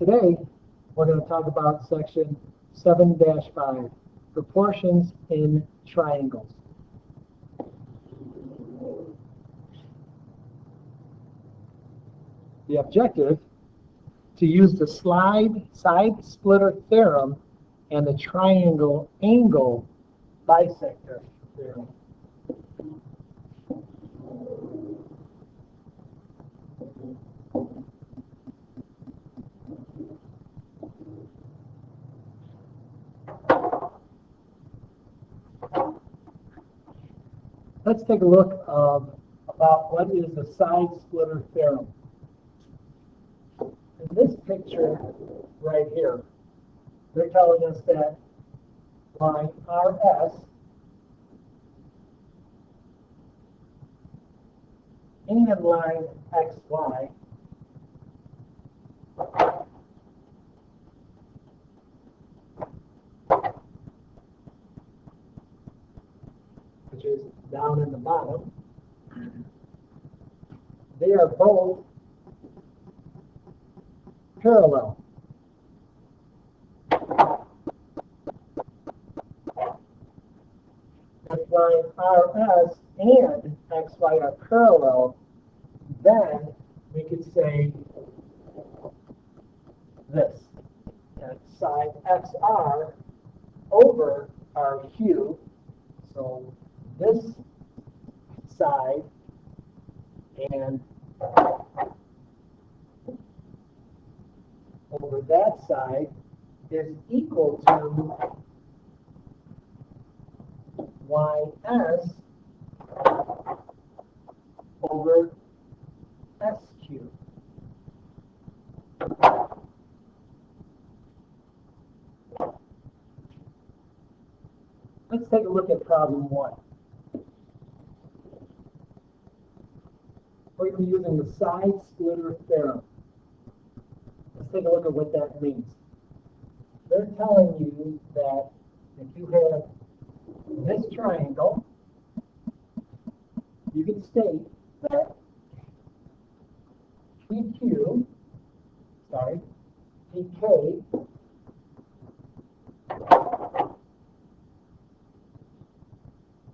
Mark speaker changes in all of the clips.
Speaker 1: Today, we're going to talk about section 7-5, proportions in triangles. The objective, to use the side splitter theorem and the triangle angle bisector theorem. Let's take a look about what is the side splitter theorem. In this picture right here, they're telling us that line RS and line XY which is down in the bottom, they are both parallel. If line RS and XY are parallel, then we could say this, that side XR over RQ. So this side and over that side is equal to YS over SQ. Let's take a look at problem 1. We're going to be using the side splitter theorem. Let's take a look at what that means. They're telling you that if you have this triangle, you can state that PK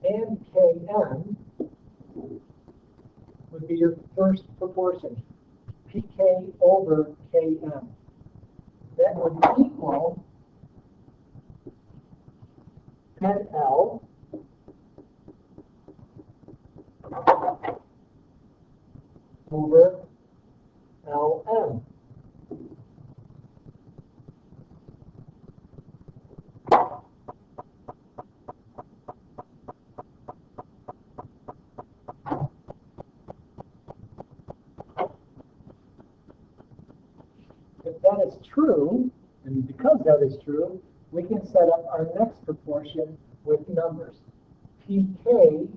Speaker 1: and KM would be your first proportion, PK over KM. That would equal NL over LM. If that is true, and because that is true, we can set up our next proportion with numbers. PK,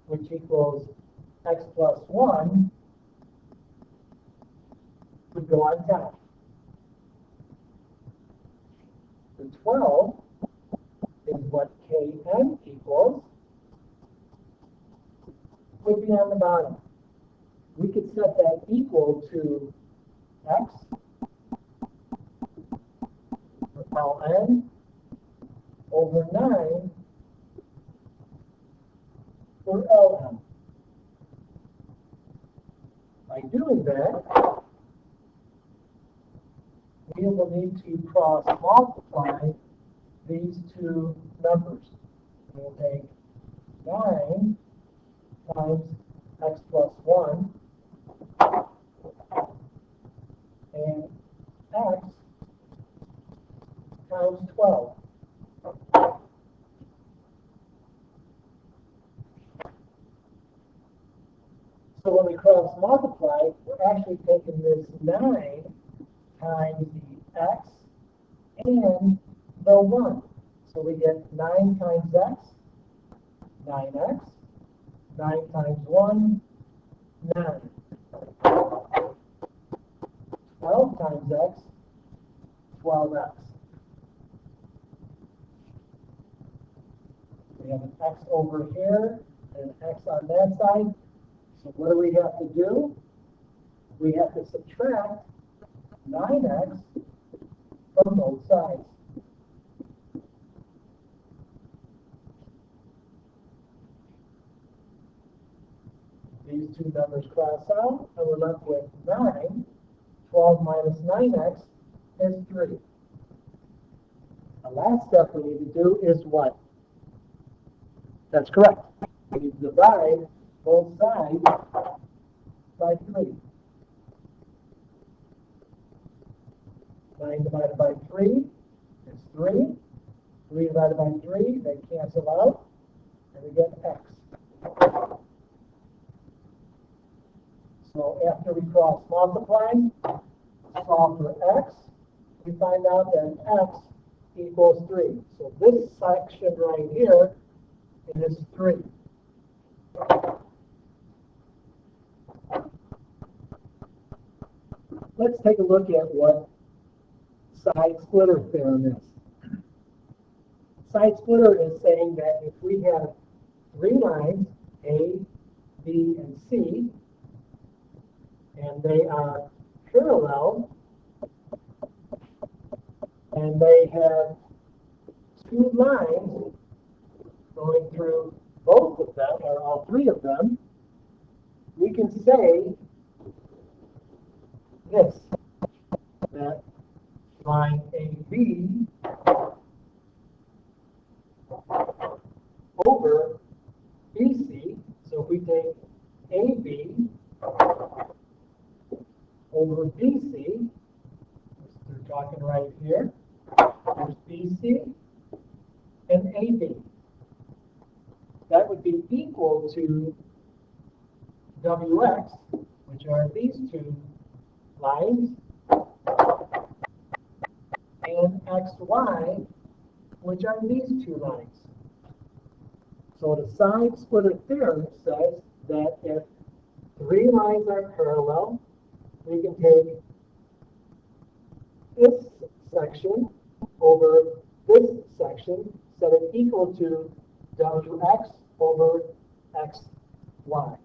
Speaker 1: which equals x plus 1, would go on top. The 12 is what Kn equals, would be on the bottom. We could set that equal to x ln over 9 for ln. By doing that, we will need to cross multiply these two numbers. We'll take 9 times x plus 1 and x times 12. So when we cross multiply, we're actually taking this 9 times the x and the 1. So we get 9 times x, 9x, 9 times 1, 9. 12 times x, 12x. We have an x over here and an x on that side. So what do we have to do? We have to subtract 9x from both sides. These two numbers cross out, and we're left with 9. 12 minus 9x is 3. The last step we need to do is what? That's correct. We divide both sides by 3. 9 divided by 3 is 3. 3 divided by 3, they cancel out, and we get x. So after we cross multiply, solve for x, we find out that x equals 3. So this section right here is 3. Let's take a look at what side splitter theorem is. Side splitter is saying that if we have 3 lines, A, B, and C, and they are parallel, and they have 2 lines going through both of them, or all 3 of them, we can say this, that line AB over BC, so if we take AB over BC, we're talking right here, there's BC and AB. That would be equal to WX, which are these 2 lines, and XY, which are these 2 lines. So the side splitter theorem says that if 3 lines are parallel, we can take this section over this section, set it equal to WX over XY.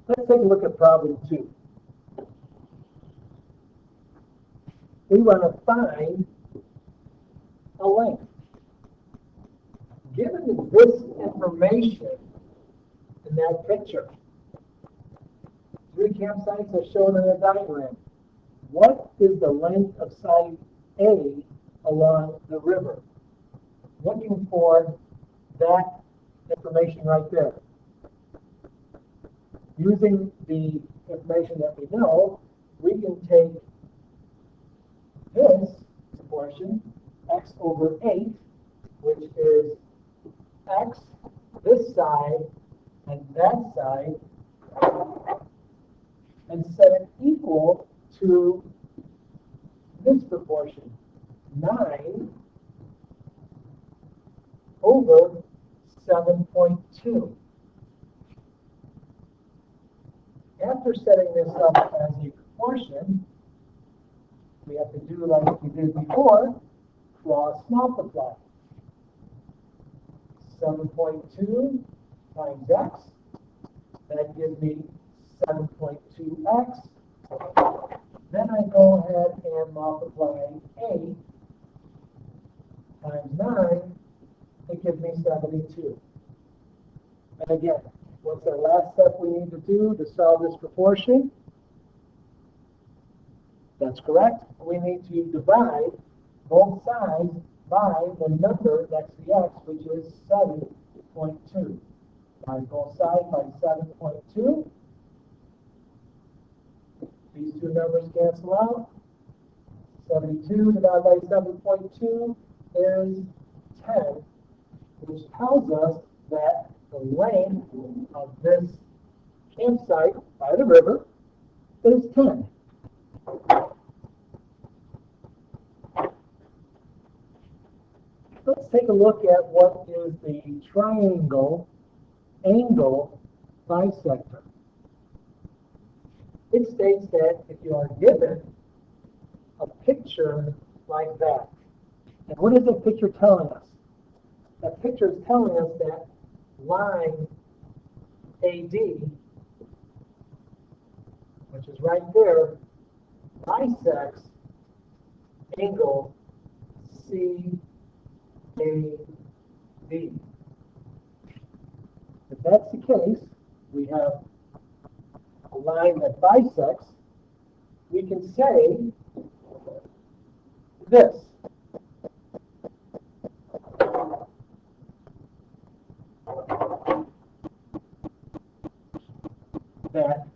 Speaker 1: Let's take a look at problem 2. We want to find a length. Given this information in that picture, 3 campsites are shown in a diagram. What is the length of side A along the river? Looking for that information right there. Using the information that we know, we can take this portion, x over 8, which is x, this side, and that side, and set it equal to this proportion, 9 over 7.2. After setting this up as a proportion, we have to do like we did before, cross multiply. 7.2 times x, that gives me 7.2x. Then I go ahead and multiply 8 times 9, it gives me 72. And again, what's the last step we need to do to solve this proportion? That's correct. We need to divide both sides by the number next to the x, which is 7.2. Divide both sides by 7.2. These 2 numbers cancel out. 72 divided by 7.2 is 10, which tells us that the length of this campsite by the river is 10. Let's take a look at what is the triangle angle bisector. It states that if you are given a picture like that, and what is the picture telling us? That picture is telling us that line AD which is right there, bisects angle CAB. If that's the case, we have a line that bisects, we can say this. That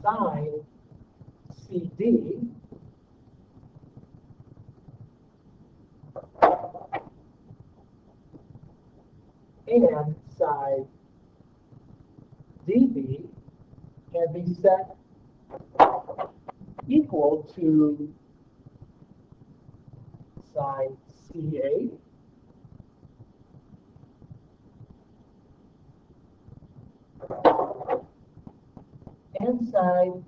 Speaker 1: side CD and side DB can be set equal to side CA and side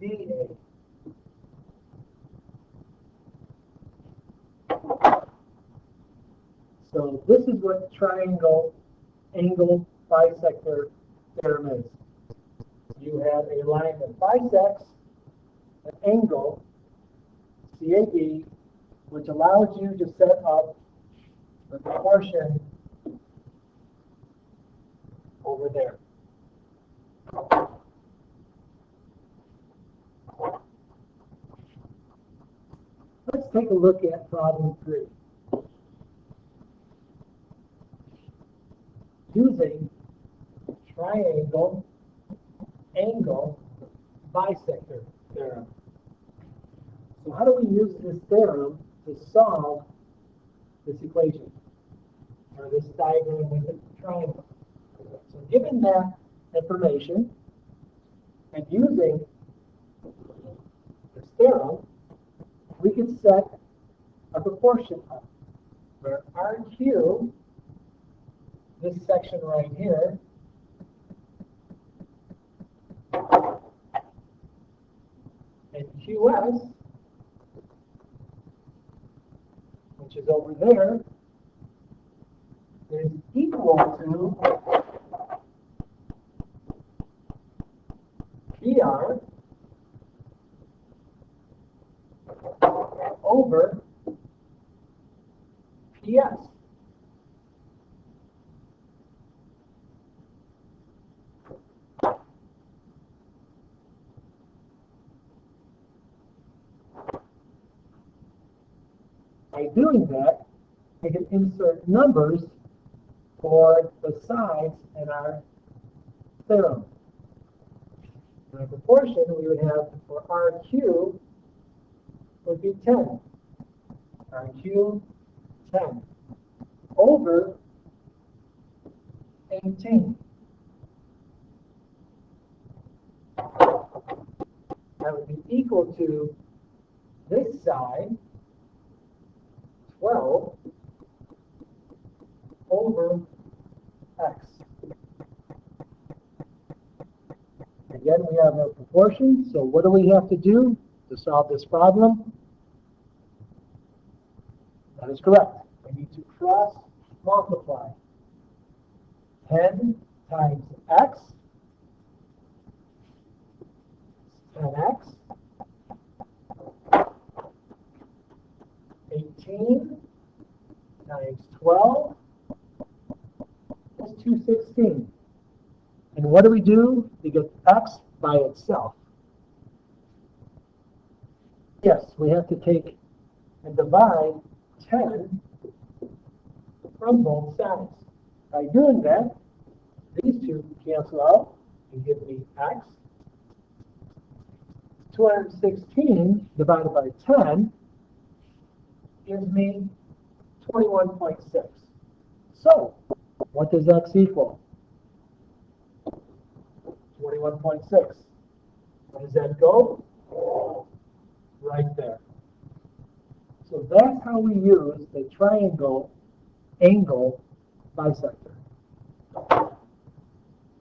Speaker 1: DA. So this is what triangle angle bisector theorem is. You have a line that bisects an angle, CAB, which allows you to set up the proportion over there. Let's take a look at problem 3. Using triangle angle bisector theorem. So how do we use this theorem to solve this equation, or this diagram with a triangle? So given that information, and using this theorem, we can set a proportion up where RQ, this section right here, and QS, which is over there, is equal to PR over PS. By doing that, we can insert numbers for the sides in our theorem. And the proportion we would have for RQ would be 10. RQ 10 over 18. That would be equal to this side 12 over x. Again, we have a proportion, so what do we have to do to solve this problem? That is correct. We need to cross multiply 10 times x, 10x, 18 times 12 is 216. And what do? We get x by itself. Yes, we have to take and divide 10 from both sides. By doing that, these two cancel out and give me x. 216 divided by 10 gives me 21.6. So, what does x equal? 21.6. Where does that go? Right there. So that's how we use the triangle angle bisector.